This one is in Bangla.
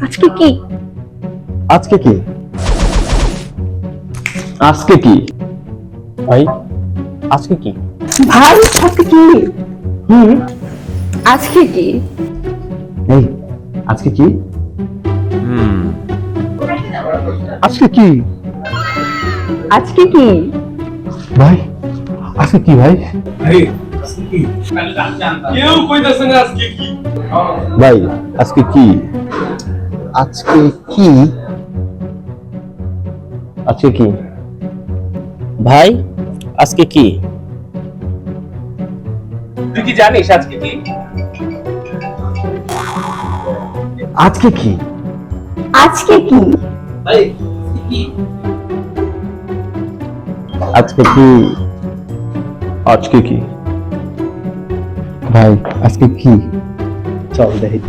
আজকে কি? আজকে কি? আজকে কি ভাই? আজকে কি? ভাই আজকে কি? হুম, আজকে কি? এই আজকে কি? আজকে কি আজকে কি? ভাই? আজকে কি ভাই? কেউ কইতাছে না আজকে কি। ভাই আজকে কি? আজকে কি? আজকে কি ভাই আজকে কি? তুই কি জানিস আজকে কি? আজকে কি? আজকে কি? ভাই কি? আজকে কি? আজকে কি ভাই? আজকে কি? চল দেখি।